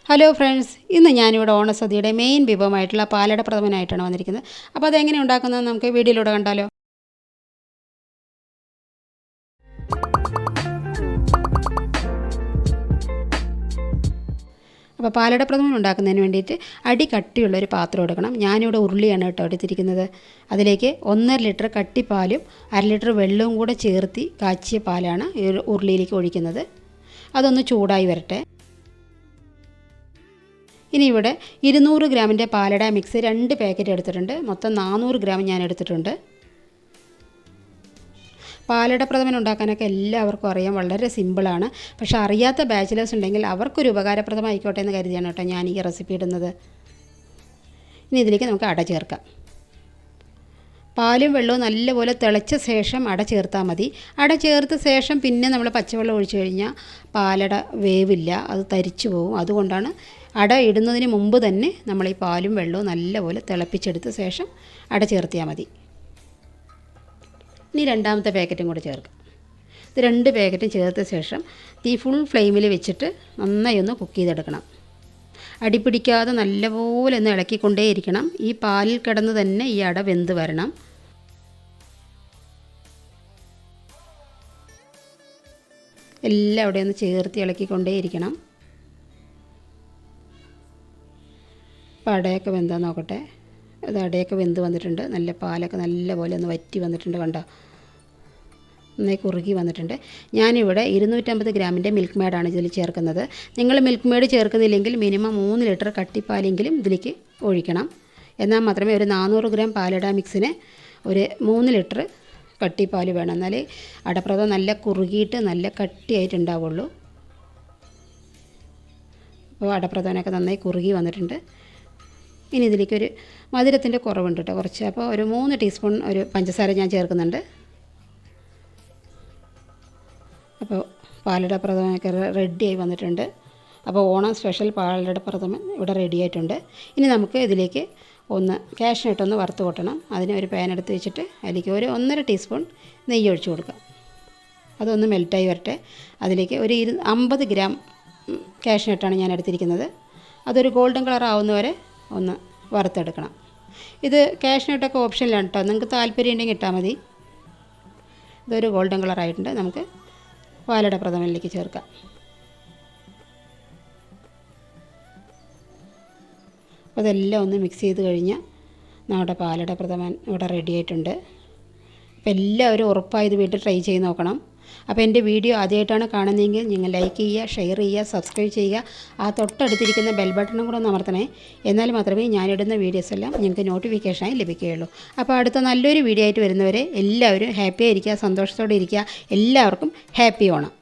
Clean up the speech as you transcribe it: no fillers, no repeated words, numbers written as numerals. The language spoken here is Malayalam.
ഹലോ ഫ്രണ്ട്സ്, ഇന്ന് ഞാനിവിടെ ഓണസദ്യയുടെ മെയിൻ വിഭവമായിട്ടുള്ള പാലട പ്രഥമനായിട്ടാണ് വന്നിരിക്കുന്നത്. അപ്പോൾ അതെങ്ങനെ ഉണ്ടാക്കുന്നത് നമുക്ക് വീഡിയോയിലൂടെ കണ്ടാലോ. അപ്പോൾ പാലട പ്രഥമൻ ഉണ്ടാക്കുന്നതിന് വേണ്ടിയിട്ട് അടി കട്ടിയുള്ളൊരു പാത്രം എടുക്കണം. ഞാനിവിടെ ഉരുളിയാണ് കേട്ടോ എടുത്തിരിക്കുന്നത്. അതിലേക്ക് 1.5 ലിറ്റർ കട്ടിപ്പാലും 1/2 ലിറ്റർ വെള്ളവും കൂടെ ചേർത്തി കാച്ചിയ പാലാണ് ഈ ഉരുളിയിലേക്ക് ഒഴിക്കുന്നത്. അതൊന്ന് ചൂടായി വരട്ടെ. ഇനി ഇവിടെ 200 ഗ്രാമിൻ്റെ പാലട മിക്സ് 2 പാക്കറ്റ് എടുത്തിട്ടുണ്ട്. മൊത്തം 400 ഗ്രാം ഞാൻ എടുത്തിട്ടുണ്ട്. പാലട പ്രഥമൻ ഉണ്ടാക്കാനൊക്കെ എല്ലാവർക്കും അറിയാം, വളരെ സിമ്പിളാണ്. പക്ഷേ അറിയാത്ത ബാച്ചിലേഴ്സ് ഉണ്ടെങ്കിൽ അവർക്കൊരു ഉപകാരപ്രദമായിക്കോട്ടെ എന്ന് കരുതിയാണ് കേട്ടോ ഞാൻ ഈ റെസിപ്പി ഇടുന്നത്. ഇനി ഇതിലേക്ക് നമുക്ക് അട ചേർക്കാം. പാലും വെള്ളവും നല്ലപോലെ തിളച്ച ശേഷം അട ചേർത്താൽ മതി. അട ചേർത്ത ശേഷം പിന്നെ നമ്മൾ പച്ചവെള്ളം ഒഴിച്ചു കഴിഞ്ഞാൽ പാലട വേവില്ല, അത് തരിച്ചു പോകും. അതുകൊണ്ടാണ് അട ഇടുന്നതിന് മുമ്പ് തന്നെ നമ്മൾ ഈ പാലും വെള്ളവും നല്ലപോലെ തിളപ്പിച്ചെടുത്ത ശേഷം അട ചേർത്തിയാൽ മതി. ഇനി രണ്ടാമത്തെ പാക്കറ്റും കൂടെ ചേർക്കാം. ഇത് 2 പാക്കറ്റും ചേർത്ത ശേഷം തീ ഫുൾ ഫ്ലെയിമിൽ വെച്ചിട്ട് നന്നായി ഒന്ന് കുക്ക് ചെയ്തെടുക്കണം. അടിപിടിക്കാതെ നല്ലപോലെ ഒന്ന് ഇളക്കിക്കൊണ്ടേയിരിക്കണം. ഈ പാലിൽ കിടന്ന് തന്നെ ഈ അട വെന്ത് വരണം. എല്ലാം അവിടെ ഒന്ന് ചേർത്ത് ഇളക്കിക്കൊണ്ടേയിരിക്കണം. അപ്പോൾ അടയൊക്കെ വെന്താ നോക്കട്ടെ. അത് അടയൊക്കെ വെന്ത് വന്നിട്ടുണ്ട്. നല്ല പാലൊക്കെ നല്ലപോലെ ഒന്ന് വറ്റി വന്നിട്ടുണ്ട്. കണ്ടോ, നന്നായി കുറുകി വന്നിട്ടുണ്ട്. ഞാനിവിടെ 250 ഗ്രാമിൻ്റെ മിൽക്ക് മെയ്ഡാണ് ഇതിൽ ചേർക്കുന്നത്. നിങ്ങൾ മിൽക്ക് മെയ്ഡ് ചേർക്കുന്നില്ലെങ്കിൽ മിനിമം 3 ലിറ്റർ കട്ടിപ്പാലെങ്കിലും ഇതിലേക്ക് ഒഴിക്കണം. എന്നാൽ മാത്രമേ ഒരു 400 ഗ്രാം പാലട മിക്സിന് ഒരു 3 ലിറ്റർ കട്ടിപ്പാൽ വേണം. എന്നാലേ അടപ്രഥമൻ നല്ല കുറുകിയിട്ട് നല്ല കട്ടിയായിട്ടുണ്ടാവുള്ളൂ. അപ്പോൾ അടപ്രഥമനൊക്കെ നന്നായി കുറുകി വന്നിട്ടുണ്ട്. ഇനി ഇതിലേക്കൊരു മധുരത്തിൻ്റെ കുറവുണ്ട് കേട്ടോ, കുറച്ച്. അപ്പോൾ ഒരു 3 ടീസ്പൂൺ ഒരു പഞ്ചസാര ഞാൻ ചേർക്കുന്നുണ്ട്. അപ്പോൾ പാലട പ്രഥമനൊക്കെ റെഡിയായി വന്നിട്ടുണ്ട്. അപ്പോൾ ഓണം സ്പെഷ്യൽ പാലട പ്രഥമൻ ഇവിടെ റെഡി ആയിട്ടുണ്ട്. ഇനി നമുക്ക് ഇതിലേക്ക് ഒന്ന് കാഷ്നട്ടൊന്ന് വറുത്ത് കൊട്ടണം. അതിന് ഒരു പാൻ എടുത്ത് വെച്ചിട്ട് അതിലേക്ക് ഒരു 1.5 ടീസ്പൂൺ നെയ്യ് ഒഴിച്ച് കൊടുക്കാം. അതൊന്ന് മെൽറ്റായി വരട്ടെ. അതിലേക്ക് ഒരു 50 ഗ്രാം കാഷ്നട്ടാണ് ഞാൻ എടുത്തിരിക്കുന്നത്. അതൊരു ഗോൾഡൻ കളർ ആവുന്നവരെ ഒന്ന് വറുത്തെടുക്കണം. ഇത് കാഷ്നട്ടൊക്കെ ഓപ്ഷനിലാണ് കേട്ടോ, നിങ്ങൾക്ക് താല്പര്യം ഉണ്ടെങ്കിൽ ഇട്ടാൽ മതി. ഇതൊരു ഗോൾഡൻ കളറായിട്ടുണ്ട്. നമുക്ക് പാലട പ്രഥമനിലേക്ക് ചേർക്കാം. അപ്പോൾ അതെല്ലാം ഒന്ന് മിക്സ് ചെയ്ത് കഴിഞ്ഞാൽ നമ്മുടെ പാലട പ്രഥമൻ ഇവിടെ റെഡി ആയിട്ടുണ്ട്. അപ്പോൾ എല്ലാവരും ഉറപ്പായി ഇത് വീട്ടിൽ ട്രൈ ചെയ്ത് നോക്കണം. അപ്പോൾ എൻ്റെ വീഡിയോ ആദ്യമായിട്ടാണ് കാണുന്നതെങ്കിൽ നിങ്ങൾ ലൈക്ക് ചെയ്യുക, ഷെയർ ചെയ്യുക, സബ്സ്ക്രൈബ് ചെയ്യുക. ആ തൊട്ടടുത്തിരിക്കുന്ന ബെൽ ബട്ടണും കൂടെ ഒന്ന് അമർത്തണേ. എന്നാൽ മാത്രമേ ഞാനിടുന്ന വീഡിയോസ് എല്ലാം നിങ്ങൾക്ക് നോട്ടിഫിക്കേഷനായി ലഭിക്കുകയുള്ളൂ. അപ്പോൾ അടുത്ത നല്ലൊരു വീഡിയോ ആയിട്ട് വരുന്നവരെ എല്ലാവരും ഹാപ്പി ആയിരിക്കുക, സന്തോഷത്തോടെ ഇരിക്കുക. എല്ലാവർക്കും ഹാപ്പി ഓണം.